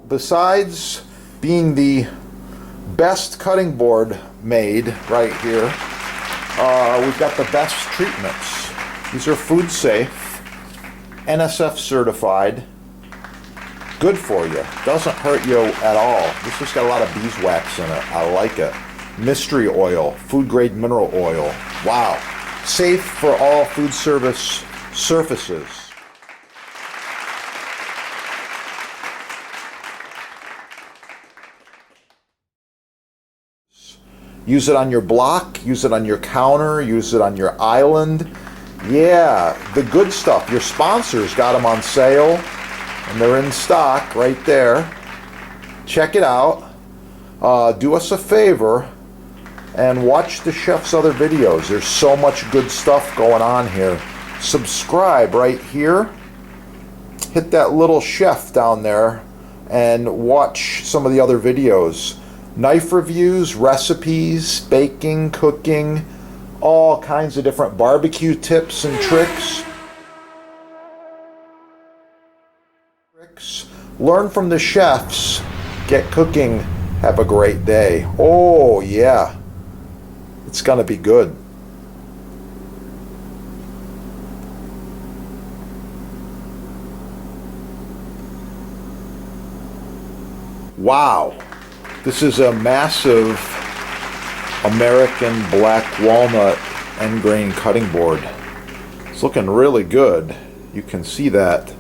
besides being the best cutting board made right here, we've got the best treatments. These are food safe, NSF certified, good for you, doesn't hurt you at all. This has got a lot of beeswax in it. I like it. Mystery oil, food grade mineral oil. Wow. Safe for all food service surfaces. Use it on your block, use it on your counter, use it on your island. Yeah, the good stuff. Your sponsors got them on sale and they're in stock right there. Check it out. Do us a favor and watch the chef's other videos. There's so much good stuff going on here. Subscribe right here. Hit that little chef down there and watch some of the other videos. Knife reviews, recipes, baking, cooking, all kinds of different barbecue tips and tricks. Learn from the chefs. Get cooking. Have a great day. Oh yeah. It's gonna be good. Wow. This is a massive American black walnut end grain cutting board. It's looking really good. You can see that.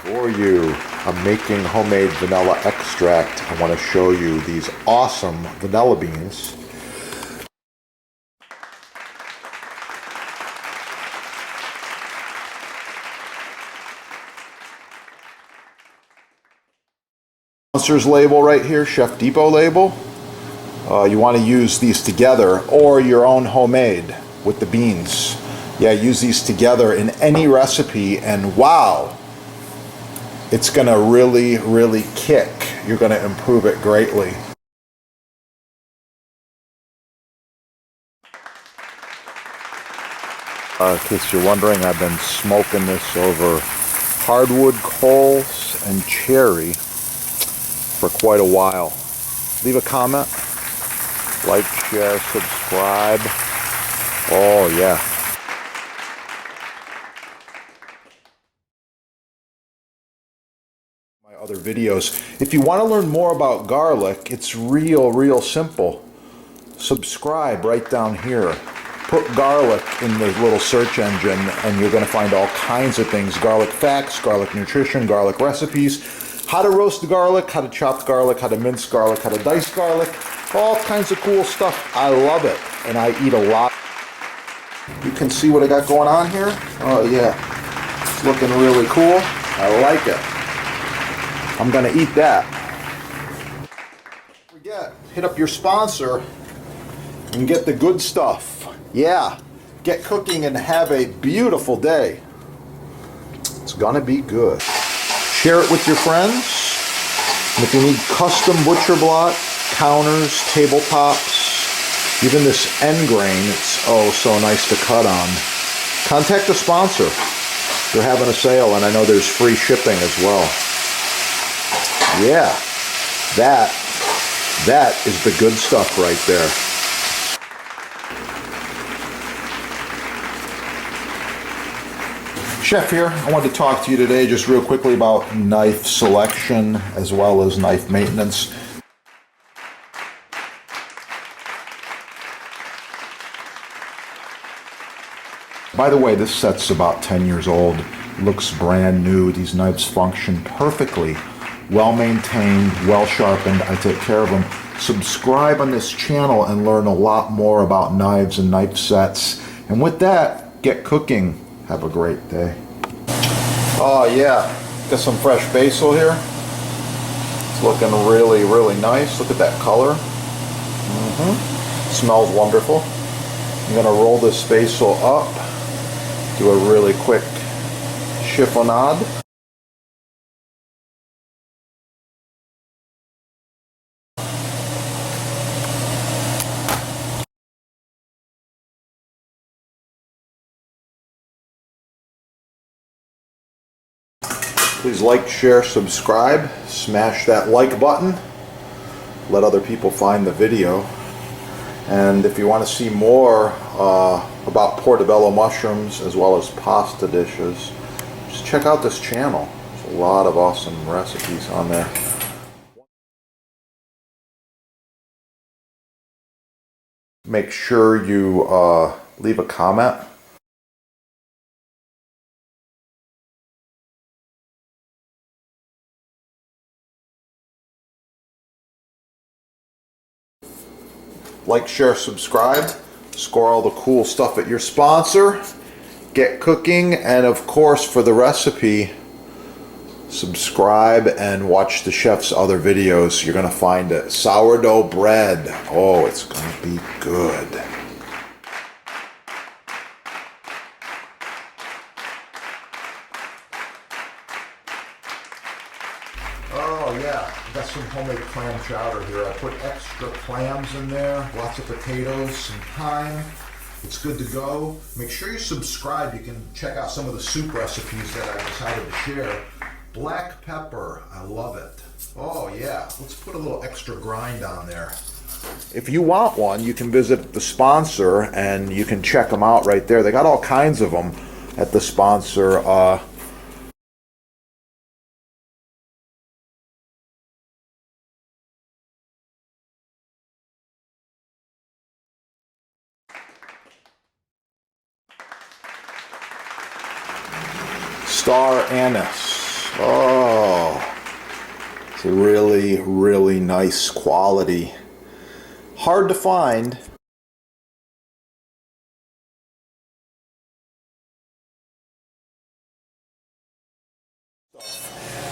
For you, I'm making homemade vanilla extract. I want to show you these awesome vanilla beans. Sponsor's label right here, Chef Depot label. You want to use these together or your own homemade with the beans. Yeah, use these together in any recipe and wow, it's going to really kick. You're going to improve it greatly. In case you're wondering, I've been smoking this over hardwood coals and cherry for quite a while. Leave a comment, like, share, subscribe. Oh yeah. My other videos. If you want to learn more about garlic, it's real simple. Subscribe right down here. Put garlic in the little search engine and you're going to find all kinds of things. Garlic facts, garlic nutrition, garlic recipes, how to roast garlic, how to chop garlic, how to mince garlic, how to dice garlic, all kinds of cool stuff. I love it and I eat a lot. You can see what I got going on here. Oh yeah, it's looking really cool. I like it. I'm going to eat that. Don't forget, hit up your sponsor and get the good stuff. Yeah, get cooking and have a beautiful day. It's gonna be good. Share it with your friends. And if you need custom butcher block, counters, tabletops, even this end grain, it's oh so nice to cut on. Contact the sponsor. They're having a sale and I know there's free shipping as well. Yeah, that That is the good stuff right there. Chef here. I wanted to talk to you today just real quickly about knife selection as well as knife maintenance. By the way, this set's about 10 years old. Looks brand new. These knives function perfectly. Well maintained, well sharpened. I take care of them. Subscribe on this channel and learn a lot more about knives and knife sets. And with that, get cooking. Have a great day. Oh yeah, got some fresh basil here. It's looking really, really nice. Look at that color. Smells wonderful. I'm gonna roll this basil up. Do a really quick chiffonade. Please like, share, subscribe, smash that like button, let other people find the video. And if you want to see more about portobello mushrooms as well as pasta dishes, just check out this channel. There's a lot of awesome recipes on there. Make sure you leave a comment. Like, share, subscribe, score all the cool stuff at your sponsor, get cooking, and of course for the recipe, subscribe and watch the chef's other videos. You're going to find it. Sourdough bread. Oh, it's going to be good. Oh yeah, I got some homemade clam chowder here. I put extra clams in there, lots of potatoes, some thyme. It's good to go. Make sure you subscribe. You can check out some of the soup recipes that I decided to share. Black pepper, I love it. Oh yeah, let's put a little extra grind on there. If you want one, you can visit the sponsor and you can check them out right there. They got all kinds of them at the sponsor. Star anise. Oh, it's a really, really nice quality. Hard to find.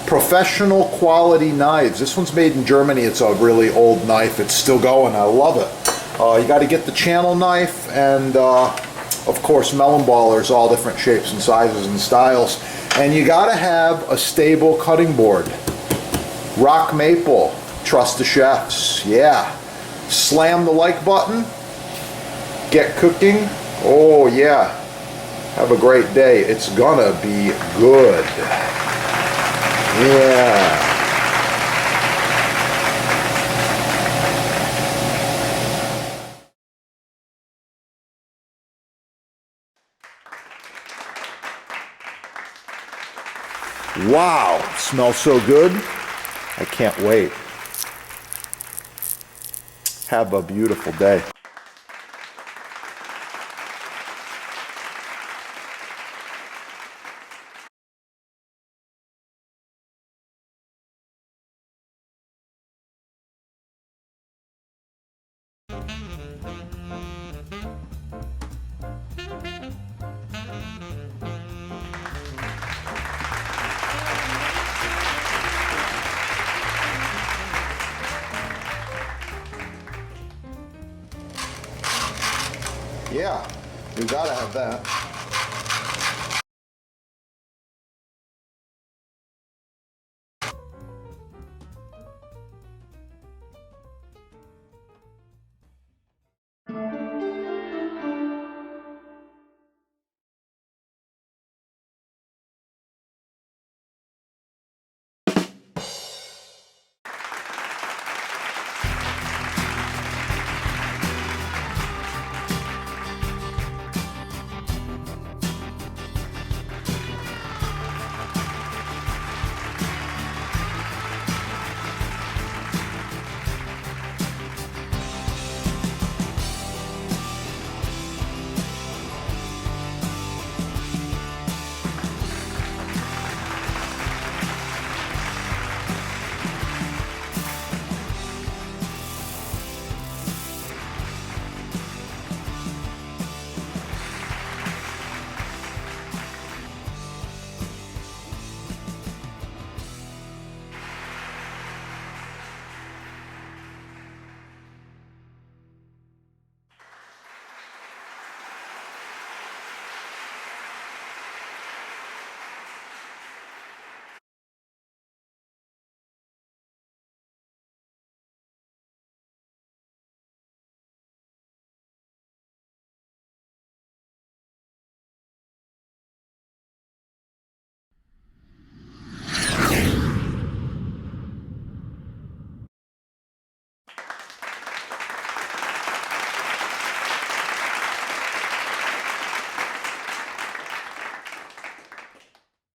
Professional quality knives. This one's made in Germany. It's a really old knife. It's still going. I love it. You got to get the channel knife and of course melon ballers, all different shapes and sizes and styles. And you got to have a stable cutting board. Rock maple. Trust the chefs. Yeah. Slam the like button. Get cooking. Oh yeah. Have a great day. It's gonna be good. Yeah. Wow, smells so good. I can't wait. Have a beautiful day. Yeah, you gotta have that.